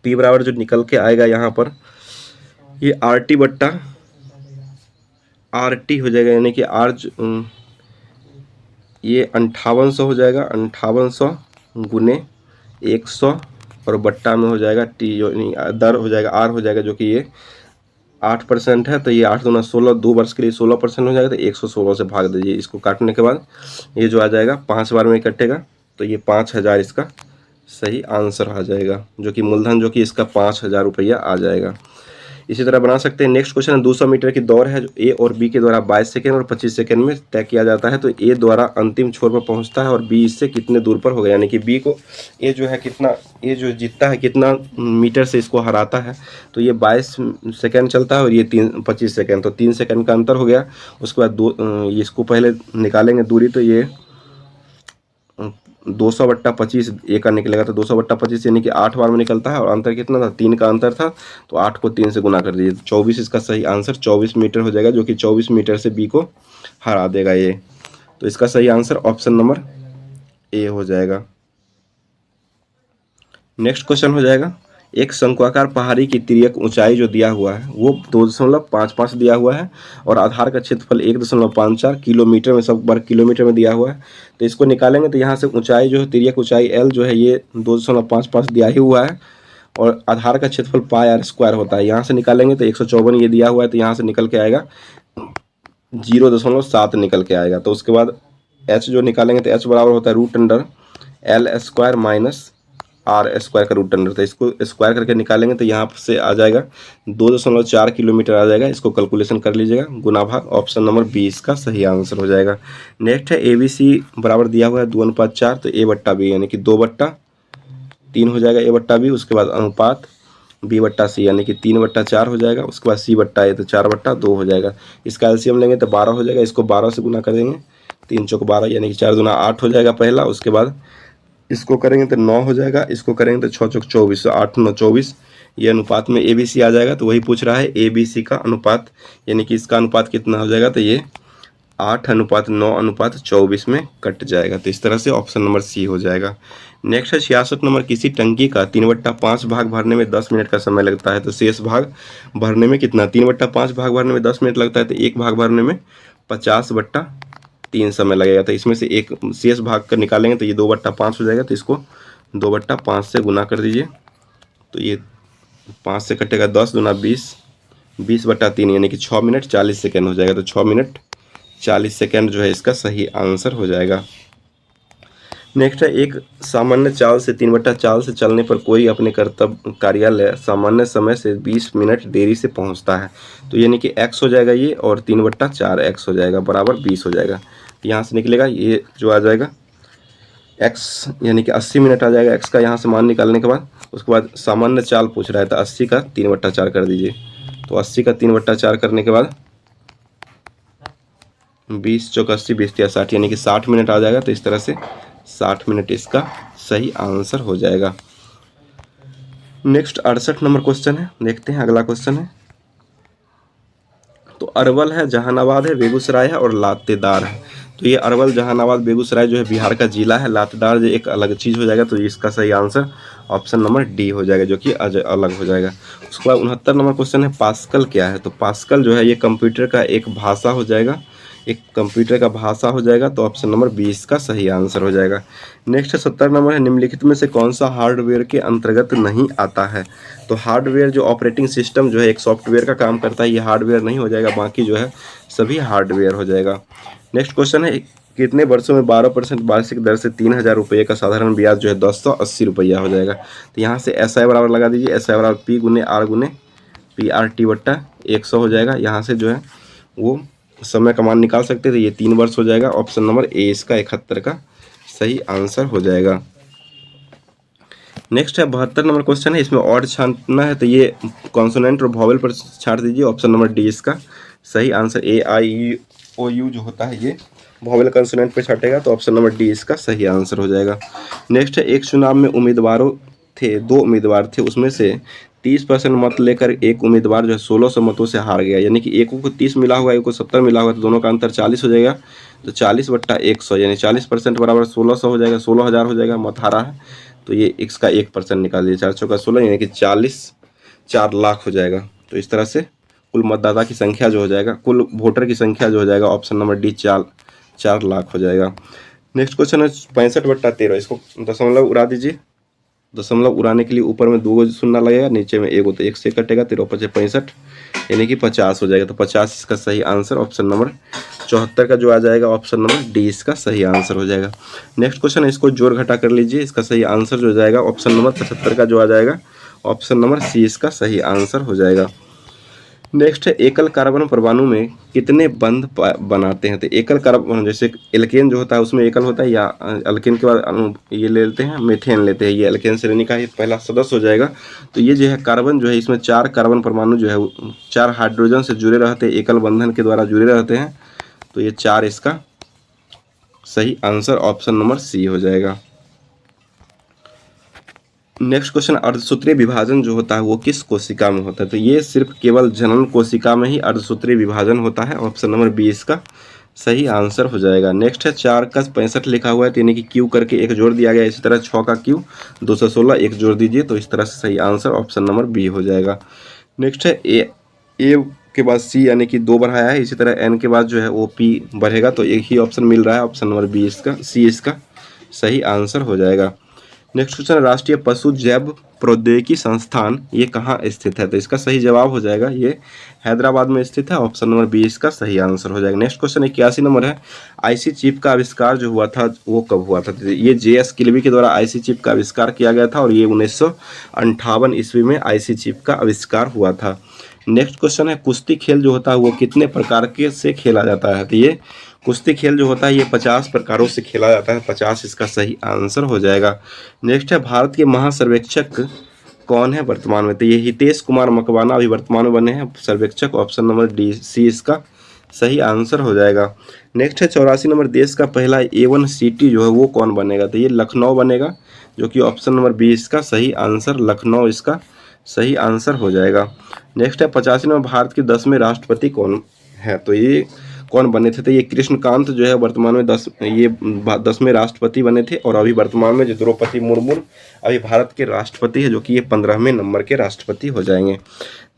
P बराबर जो निकल के आएगा यहाँ पर, ये RT बट्टा RT हो जाएगा, यानी कि ये 5800 हो जाएगा, 5800 गुने 100 और बट्टा में हो जाएगा T, यानी दर हो जाएगा R हो जाएगा, जो कि ये 8% है, तो ये 8 दूना 16, 2 वर्ष के लिए 16% हो जाएगा, तो 116 से भाग दीजिए। इसको काटने के बाद ये जो आ जाएगा 5 बार में कटेगा, तो ये 5000 इसका सही आंसर आ जाएगा, जो कि मूलधन जो कि इसका 5000 रुपया आ जाएगा। इसी तरह बना सकते हैं। नेक्स्ट क्वेश्चन है, 200 मीटर की दौड़ है जो ए और बी के द्वारा 22 सेकेंड और 25 सेकेंड में तय किया जाता है, तो ए द्वारा अंतिम छोर पर पहुंचता है और बी इससे कितने दूर पर होगा, यानी कि बी को ए जो है कितना, ए जो जीतता है कितना मीटर से इसको हराता है, तो ये 22 सेकेंड चलता है और ये 25 सेकेंड, तो 3 सेकेंड का अंतर हो गया। उसके बाद इसको पहले निकालेंगे दूरी, तो ये 200/25 ए का निकलेगा, तो 200/25 यानी कि 8 बार में निकलता है, और अंतर कितना था, 3 का अंतर था, तो 8 को 3 से गुना कर दीजिए, 24 इसका सही आंसर 24 मीटर हो जाएगा, जो कि 24 मीटर से बी को हरा देगा ये। तो इसका सही आंसर ऑप्शन नंबर ए हो जाएगा। नेक्स्ट क्वेश्चन हो जाएगा, एक शंक्वाकार पहाड़ी की तिर्यक ऊंचाई जो दिया हुआ है वो 2.55 दिया हुआ है, और आधार का क्षेत्रफल 1.54 किलोमीटर में, सब वर्ग किलोमीटर में दिया हुआ है। तो इसको निकालेंगे, तो यहाँ से ऊंचाई जो है, तिर्यक ऊंचाई एल जो है ये 2.55 दिया ही हुआ है, और आधार का क्षेत्रफल पाई आर स्क्वायर होता है। यहाँ से निकालेंगे तो 154 ये दिया हुआ है, तो यहाँ से निकल के आएगा 0.7 निकल के आएगा। तो उसके बाद एच जो निकालेंगे, तो एच बराबर होता है √√L² माइनस R² का √अंडर, तो इसको स्क्वायर करके निकालेंगे, तो यहाँ से आ जाएगा 2.4 किलोमीटर आ जाएगा। इसको कैलकुलेशन कर लीजिएगा, गुना भाग, ऑप्शन नंबर 20 का सही आंसर हो जाएगा। नेक्स्ट है ABC बराबर दिया हुआ है 2:4, तो A/B यानी कि 2/3 हो जाएगा A/B। उसके बाद अनुपात B/C यानी कि 3/4 हो जाएगा। उसके बाद C/A तो 4/2 हो जाएगा। इसका एलसीएम लेंगे तो 12 हो जाएगा, इसको 12 से गुना कर देंगे, 3 चौक 12 यानी कि 4 दूना 8 हो जाएगा पहला। उसके बाद इसको करेंगे तो 9 हो जाएगा, इसको करेंगे तो 6 चौक 24, 8 9 24, ये अनुपात में ABC आ जाएगा। तो वही पूछ रहा है ABC का अनुपात, यानी कि इसका अनुपात कितना हो जाएगा, तो ये 8:9:24 में कट जाएगा। तो इस तरह से ऑप्शन नंबर C हो जाएगा। नेक्स्ट है 66 नंबर, किसी टंकी का 3/5 भाग भरने में 10 मिनट का समय लगता है, तो शेष भाग भरने में कितना, 3/5 भाग भरने में 10 मिनट लगता है, तो एक भाग भरने में 50/3 समय लगेगा। तो इसमें से एक शेष भाग कर निकालेंगे, तो ये 2/5 हो जाएगा, तो इसको 2/5 से गुना कर दीजिए, तो ये 5 से कटेगा 10 दूना 20, 20/3 यानी कि 6 मिनट 40 सेकेंड हो जाएगा। तो 6 मिनट 40 सेकेंड जो है इसका सही आंसर हो जाएगा। नेक्स्ट है, एक सामान्य चाल से 3/4 से चलने पर कोई अपने कर्तव्य कार्यालय सामान्य समय से 20 मिनट देरी से पहुंचता है, तो यानी कि x हो जाएगा ये, और 3/4 x हो जाएगा बराबर 20 हो जाएगा। यहाँ से निकलेगा ये जो आ जाएगा x यानी कि 80 मिनट आ जाएगा x का, यहाँ से मान निकालने के बाद। उसके बाद सामान्य चाल पूछ रहा है, तो 80 का 3/4 कर दीजिए, तो 80 का 3/4 करने के बाद 20 चौक 80, 20 या 60 यानी कि 60 मिनट आ जाएगा। तो इस तरह से 60 मिनट इसका सही आंसर हो जाएगा। नेक्स्ट 68 नंबर क्वेश्चन है, देखते हैं अगला क्वेश्चन है। तो अरवल है, जहानाबाद है, बेगूसराय है और लातेदार है। तो ये अरवल, जहानाबाद, बेगूसराय जो है बिहार का जिला है, लातेदार जो एक अलग चीज़ हो जाएगा। तो इसका सही आंसर ऑप्शन नंबर डी हो जाएगा, जो कि अलग हो जाएगा। उसके बाद 69 नंबर क्वेश्चन है, पास्कल क्या है। तो पास्कल जो है ये कंप्यूटर का एक भाषा हो जाएगा, एक कंप्यूटर का भाषा हो जाएगा। तो ऑप्शन नंबर 20 का सही आंसर हो जाएगा। नेक्स्ट 70 नंबर है, निम्नलिखित में से कौन सा हार्डवेयर के अंतर्गत नहीं आता है। तो हार्डवेयर जो ऑपरेटिंग सिस्टम जो है एक सॉफ्टवेयर का काम करता है, ये हार्डवेयर नहीं हो जाएगा, बाकी जो है सभी हार्डवेयर हो जाएगा। नेक्स्ट क्वेश्चन है, कितने वर्षों में 12% वार्षिक दर से 3000 रुपये का साधारण ब्याज जो है 1080 रुपया हो जाएगा। तो यहाँ से SI बराबर लगा दीजिए, SI बराबर P गुने R गुने PRT/100 हो जाएगा। यहाँ से जो है वो समय का मान निकाल सकते थे, ये 3 वर्ष हो जाएगा। ऑप्शन नंबर ए इसका 71 का सही आंसर हो जाएगा। नेक्स्ट है 72 नंबर क्वेश्चन है, इसमें ऑड छांटना है, तो ये कॉन्सोनेंट और वॉवेल पर छांट दीजिए। ऑप्शन नंबर डी इसका सही आंसर, AIOU जो होता है ये वॉवेल कॉन्सोनेंट पे छाटेगा, तो ऑप्शन नंबर डी इसका सही आंसर हो जाएगा। नेक्स्ट है, एक चुनाव में उम्मीदवारों थे, 2 उम्मीदवार थे, उसमें से 30% मत लेकर एक उम्मीदवार जो है 1600 मतों से हार गया, यानी कि एक को 30 मिला हुआ है, एक को 70 मिला हुआ है, तो दोनों का अंतर 40 हो जाएगा। तो 40/100 यानी 40% बराबर 1600 हो जाएगा, 16,000 हो जाएगा, मत हारा है, तो ये इसका 1% निकाल दीजिए, 4 चौका 16 यानी कि 4 लाख हो जाएगा। तो इस तरह से कुल मतदाता की संख्या जो हो जाएगा, कुल वोटर की संख्या जो हो जाएगा, ऑप्शन नंबर डी 4 लाख हो जाएगा। नेक्स्ट क्वेश्चन है 65/13, इसको दशमलव उड़ा दीजिए, दशमलव उड़ाने के लिए ऊपर में 2 शून्य लगेगा, नीचे में 1 तो 1 से कटेगा, 13×5 = 65 यानी कि 50 हो जाएगा। तो 50 इसका सही आंसर ऑप्शन नंबर 74 का जो आ जाएगा ऑप्शन नंबर डी इसका सही आंसर हो जाएगा। नेक्स्ट क्वेश्चन है, इसको जोड़ घटा कर लीजिए। इसका सही आंसर जो हो जाएगा ऑप्शन नंबर 75 का जो आ जाएगा ऑप्शन नंबर सी इसका सही आंसर हो जाएगा। नेक्स्ट है, एकल कार्बन परमाणु में कितने बंध बनाते हैं? तो एकल कार्बन जैसे एल्केन जो होता है उसमें एकल होता है, या अल्केन के बाद ये ले लेते हैं मीथेन लेते हैं, ये एल्केन श्रेणी का ही पहला सदस्य हो जाएगा। तो ये जो है कार्बन जो है इसमें 4 कार्बन परमाणु जो है 4 हाइड्रोजन से जुड़े रहते हैं, एकल बंधन के द्वारा जुड़े रहते हैं। तो ये 4 इसका सही आंसर ऑप्शन नंबर सी हो जाएगा। नेक्स्ट क्वेश्चन, अर्धसूत्रीय विभाजन जो होता है वो किस कोशिका में होता है? तो ये सिर्फ केवल जनन कोशिका में ही अर्धसूत्रीय विभाजन होता है, ऑप्शन नंबर बी इसका सही आंसर हो जाएगा। नेक्स्ट है, 4 का 65 लिखा हुआ है तो यानी कि क्यू करके एक जोड़ दिया गया, इसी तरह 6 का क्यू 216 एक जोड़ दीजिए, तो इस तरह से सही आंसर ऑप्शन नंबर बी हो जाएगा। नेक्स्ट है, ए के बाद सी यानी कि 2 बढ़ाया है, इसी तरह एन के बाद जो है वो पी बढ़ेगा, तो एक ही ऑप्शन मिल रहा है, ऑप्शन नंबर बी इसका सी इसका सही आंसर हो जाएगा। नेक्स्ट क्वेश्चन, राष्ट्रीय पशु जैव प्रौद्योगिकी संस्थान ये कहाँ स्थित है? तो इसका सही जवाब हो जाएगा ये हैदराबाद में स्थित है, ऑप्शन नंबर बी इसका सही आंसर हो जाएगा। नेक्स्ट क्वेश्चन 81 नंबर है, आईसी चिप का आविष्कार जो हुआ था वो कब हुआ था? तो ये JS किल्बी के द्वारा आईसी चिप का आविष्कार किया गया था और ये 1958 ईस्वी में आईसी चिप का आविष्कार हुआ था। नेक्स्ट क्वेश्चन है, कुश्ती खेल जो होता है वो कितने प्रकार के से खेला जाता है? तो ये कुश्ती खेल जो होता है ये 50 प्रकारों से खेला जाता है, 50 इसका सही आंसर हो जाएगा। नेक्स्ट है, भारत के महासर्वेक्षक कौन है वर्तमान में? तो ये हितेश कुमार मकवाना अभी वर्तमान में बने हैं सर्वेक्षक, ऑप्शन नंबर डी सी इसका सही आंसर हो जाएगा। नेक्स्ट है, 84 नंबर, देश का पहला A1 सिटी जो है वो कौन बनेगा? तो ये लखनऊ बनेगा, जो कि ऑप्शन नंबर बी इसका सही आंसर लखनऊ इसका सही आंसर हो जाएगा। नेक्स्ट है, 85 नंबर, भारत के 10वें राष्ट्रपति कौन है? तो ये कौन बने थे? तो ये कृष्णकांत जो है वर्तमान में 10वें राष्ट्रपति बने थे, और अभी वर्तमान में जो द्रौपदी मुर्मू अभी भारत के राष्ट्रपति है, जो कि ये 15वें नंबर के राष्ट्रपति हो जाएंगे।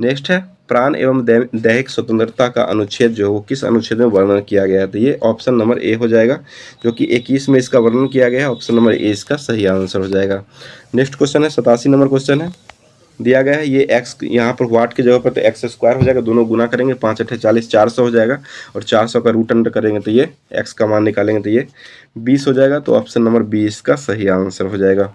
नेक्स्ट है, प्राण एवं दैहिक स्वतंत्रता का अनुच्छेद जो है वो किस अनुच्छेद में वर्णन किया गया है? तो ये ऑप्शन नंबर ए हो जाएगा, जो कि 21 में इसका वर्णन किया गया है, ऑप्शन नंबर ए इसका सही आंसर हो जाएगा। नेक्स्ट क्वेश्चन है, 87 नंबर क्वेश्चन है, दिया गया है ये x यहाँ पर वाट की जगह पर तो x² हो जाएगा, दोनों गुना करेंगे 5 8 40 400 हो जाएगा, और 400 का रूट अंडर करेंगे तो ये x का मान निकालेंगे तो ये 20 हो जाएगा, तो ऑप्शन नंबर 20 का सही आंसर हो जाएगा।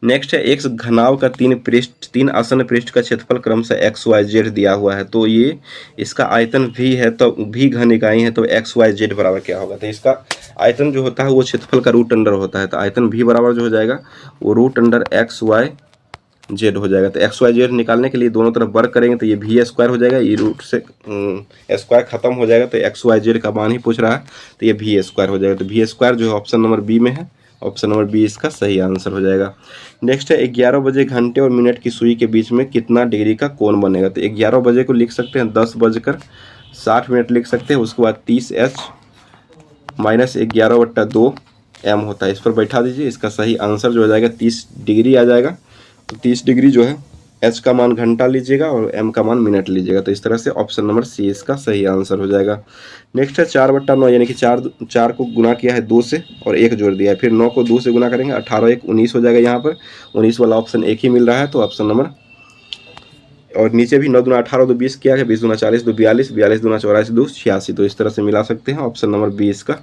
नेक्स्ट है, एक घनाव का 3 आसन्न पृष्ठ का क्षेत्रफल क्रमशः XYZ दिया हुआ है, तो ये इसका आयतन भी है, तो भी घन इकाई है, तो XYZ बराबर क्या होगा? तो इसका आयतन जो होता है वो क्षेत्रफल का रूट अंडर होता है, तो आयतन भी बराबर जो हो जाएगा वो रूट अंडर XYZ हो जाएगा। तो XYZ निकालने के लिए दोनों तरफ वर्ग करेंगे तो ये V² हो जाएगा, ये रूट से स्क्वायर खत्म हो जाएगा, तो XYZ का मान ही पूछ रहा है, तो ये V² हो जाएगा। तो V² जो है ऑप्शन नंबर बी में है, ऑप्शन नंबर बी इसका सही आंसर हो जाएगा। नेक्स्ट है, 11 बजे घंटे और मिनट की सुई के बीच में कितना डिग्री का कोण बनेगा? तो 11 बजे को लिख सकते हैं 10:60 लिख सकते हैं, उसके बाद 30h माइनस 11/2 m होता है, इस पर बैठा दीजिए, इसका सही आंसर जो हो जाएगा 30 डिग्री आ जाएगा। तो 30 डिग्री जो है h का मान घंटा लीजिएगा और m का मान मिनट लीजिएगा, तो इस तरह से ऑप्शन नंबर सी इसका सही आंसर हो जाएगा। नेक्स्ट है, 4/9 यानी कि 4 को गुना किया है 2 से और 1 जोड़ दिया है, फिर 9 को 2 से गुना करेंगे, 18 1 19 हो जाएगा, यहाँ पर 19 वाला ऑप्शन एक ही मिल रहा है, तो ऑप्शन नंबर, और नीचे भी 9 दूना 18 2 20 किया है, 20 दूना 40 2 42 42 दूना 84 2 86, तो इस तरह से मिला सकते हैं, ऑप्शन नंबर बी इसका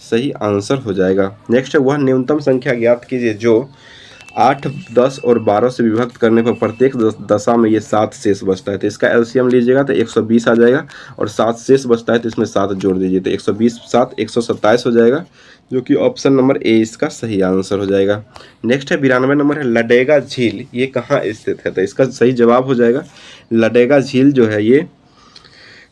सही आंसर हो जाएगा। नेक्स्ट है, वह न्यूनतम संख्या ज्ञात कीजिए जो 8, 10 और 12 से विभक्त करने पर प्रत्येक दशा में ये 7 शेष बचता है, तो इसका एलसीएम लीजिएगा तो 120 आ जाएगा, और 7 शेष बचता है तो इसमें 7 जोड़ दीजिए, तो 120 7 127 हो जाएगा, जो कि ऑप्शन नंबर ए इसका सही आंसर हो जाएगा। नेक्स्ट है, 92 नंबर है, लडेगा झील ये कहाँ स्थित है? तो इसका सही जवाब हो जाएगा लडेगा झील जो है ये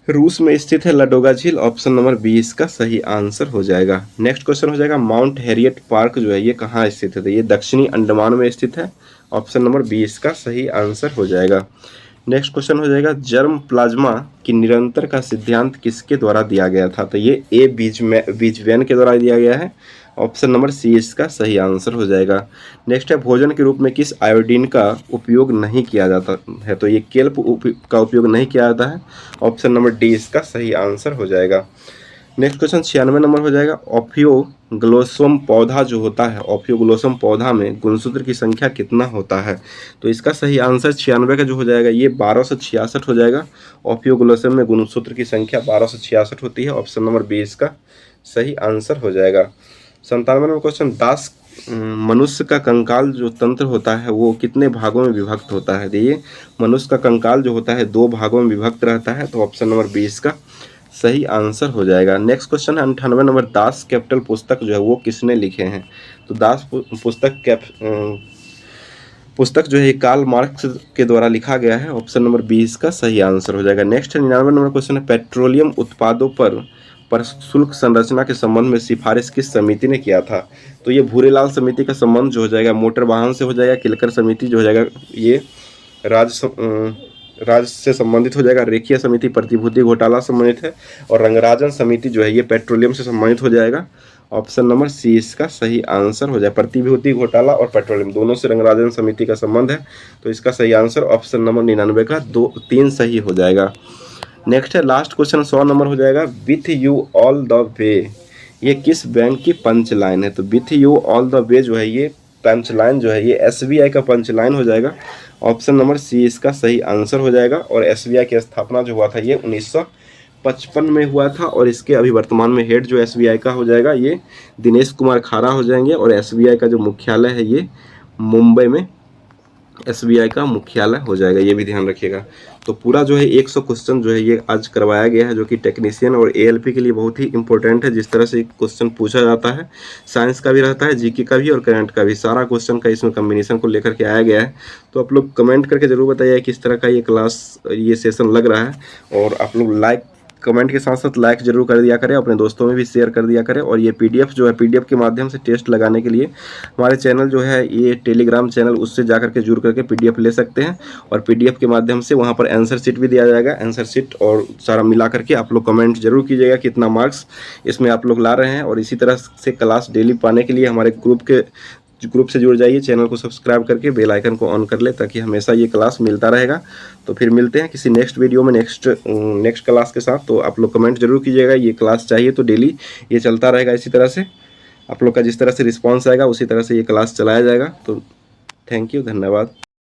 रूस में स्थित है, लडोगा झील, ऑप्शन नंबर बी इसका सही आंसर हो जाएगा। नेक्स्ट क्वेश्चन हो जाएगा, माउंट हैरियट पार्क जो है ये कहाँ स्थित है? तो ये दक्षिणी अंडमान में स्थित है, ऑप्शन नंबर बी इसका सही आंसर हो जाएगा। नेक्स्ट क्वेश्चन हो जाएगा, जर्म प्लाज्मा की निरंतर का सिद्धांत किसके द्वारा दिया गया था? तो ये ए बीजवैन के द्वारा दिया गया है, ऑप्शन नंबर सी इसका सही आंसर हो जाएगा। नेक्स्ट है, भोजन के रूप में किस आयोडीन का उपयोग नहीं किया जाता है? तो ये केल्प का उपयोग नहीं किया जाता है, ऑप्शन नंबर डी इसका सही आंसर हो जाएगा। नेक्स्ट क्वेश्चन 96 नंबर हो जाएगा, ऑफियोग्लोसम पौधा जो होता है, ऑफियोग्लोसम पौधा में गुणसूत्र की संख्या कितना होता है? तो इसका सही आंसर 96 का जो हो जाएगा ये 1266 हो जाएगा। ऑफियोग्लोसम में गुणसूत्र की संख्या 1266 होती है। ऑप्शन नंबर बी इसका सही आंसर हो जाएगा। 97 नंबर क्वेश्चन, दास मनुष्य का कंकाल जो तंत्र होता है वो कितने भागों में विभक्त होता है? देखिए, मनुष्य का कंकाल जो होता है 2 भागों में विभक्त रहता है। तो ऑप्शन नंबर 20 का सही आंसर हो जाएगा। नेक्स्ट क्वेश्चन है 98 नंबर, दास कैपिटल पुस्तक जो है वो किसने लिखे हैं? तो दास पुस्तक जो है कार्ल मार्क्स के द्वारा लिखा गया है। ऑप्शन नंबर 20 का सही आंसर हो जाएगा। नेक्स्ट है 99 नंबर क्वेश्चन है, पेट्रोलियम उत्पादों पर शुल्क संरचना के संबंध में सिफारिश किस समिति ने किया था? तो ये भूरेलाल समिति का संबंध जो हो जाएगा मोटर वाहन से हो जाएगा। किलकर समिति जो हो जाएगा ये राज्य से संबंधित हो जाएगा। रेखीय समिति प्रतिभूति घोटाला संबंधित है। और रंगराजन समिति जो है ये पेट्रोलियम से संबंधित हो जाएगा। ऑप्शन नंबर सी इसका सही आंसर हो जाए। प्रतिभूति घोटाला और पेट्रोलियम दोनों से रंगराजन समिति का संबंध है। तो इसका सही आंसर ऑप्शन नंबर 99 का 3 सही हो जाएगा। नेक्स्ट है लास्ट क्वेश्चन 100 नंबर हो जाएगा, with you all the way ये किस बैंक की पंच लाइन है? तो with you all the way जो है ये पंच लाइन जो है ये SBI का पंच लाइन हो जाएगा। ऑप्शन नंबर सी इसका सही आंसर हो जाएगा। और SBI की स्थापना जो हुआ था ये 1955 में हुआ था। और इसके अभी वर्तमान में हेड जो SBI का हो जाएगा ये दिनेश कुमार खारा हो जाएंगे। और SBI का जो मुख्यालय है ये मुंबई में SBI का मुख्यालय हो जाएगा, ये भी ध्यान रखिएगा। तो पूरा जो है 100 क्वेश्चन जो है ये आज करवाया गया है, जो कि टेक्नीशियन और ALP के लिए बहुत ही इंपॉर्टेंट है। जिस तरह से क्वेश्चन पूछा जाता है, साइंस का भी रहता है, GK का भी और करंट का भी, सारा क्वेश्चन का इसमें कम्बिनेशन को लेकर के आया गया है। तो आप लोग कमेंट करके जरूर बताइए किस तरह का ये क्लास, ये सेशन लग रहा है। और आप लोग लाइक, कमेंट के साथ साथ लाइक जरूर कर दिया करें, अपने दोस्तों में भी शेयर कर दिया करें। और ये PDF जो है, PDF के माध्यम से टेस्ट लगाने के लिए हमारे चैनल जो है ये टेलीग्राम चैनल, उससे जा करके जुड़ करके PDF ले सकते हैं। और PDF के माध्यम से वहाँ पर आंसर शीट भी दिया जाएगा। आंसर शीट और सारा मिला करके आप लोग कमेंट जरूर कीजिएगा कितना मार्क्स इसमें आप लोग ला रहे हैं। और इसी तरह से क्लास डेली पाने के लिए हमारे ग्रुप से जुड़ जाइए। चैनल को सब्सक्राइब करके बेल आइकन को ऑन कर ले, ताकि हमेशा ये क्लास मिलता रहेगा। तो फिर मिलते हैं किसी नेक्स्ट वीडियो में नेक्स्ट क्लास के साथ। तो आप लोग कमेंट जरूर कीजिएगा, ये क्लास चाहिए तो डेली ये चलता रहेगा। इसी तरह से आप लोग का जिस तरह से रिस्पॉन्स आएगा उसी तरह से ये क्लास चलाया जाएगा। तो थैंक यू, धन्यवाद।